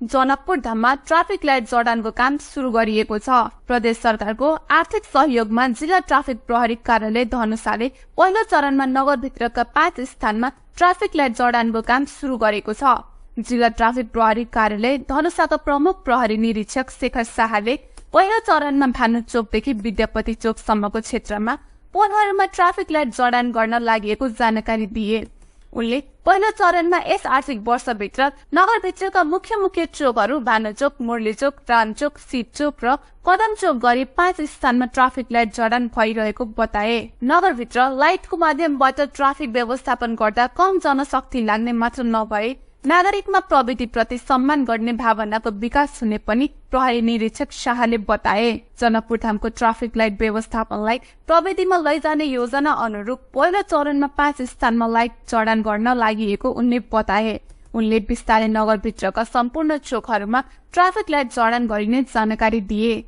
जनकपुरधाममा traffic light जडानको काम सुरु गरिएको छ। प्रदेश सरकारको आर्थिक सहयोगमा जिल्ला ट्राफिक प्रहरी कार्यालय धनुषाले पहिलो चरणमा नगरभित्रका 5 स्थानमा ट्राफिक लाइट जडानको काम सुरु गरेको छ। जिल्ला ट्राफिक प्रहरी कार्यालय धनुषाका प्रमुख प्रहरी निरीक्षक शेखर शाहले पहिलो चरणमा भानु चोकदेखि विद्यापति चोकसम्मको क्षेत्रमा पोलहरूमा ट्राफिक लाइट जडान गर्न लागि जानकारी दिए। उनले पहिलो चरणमा यस आर्थिक वर्षभित्र नगरभित्रका मुख्य चोकहरू भानुचोक, मुरलीचोक, रामचोक, सिटचोक र कदम चोक गरी 5 स्थानमा ट्राफिक लाइट जडान भइरहेको बताए। नगरभित्र लाइटको माध्यमबाट ट्राफिक व्यवस्थापन गर्दा कम जनशक्ति लाग्ने मात्र नभए नागरिकमा प्रविधिप्रति सम्मान गर्ने भावनाको विकास हुने पनि प्रहरी निरीक्षक शाहले बताए। जनकपुरधामको ट्राफिक लाइट व्यवस्थापनलाई प्रविधिमा लैजाने योजना अनुरूप पहिलो चरणमा 5 स्थानमा लाइट जडान गर्न लागि उनले बताए। उनले बिस्तारै नगरभित्रका सम्पूर्ण चोकहरूमा ट्राफिक लाइट जडान गरिने जानकारी दिए।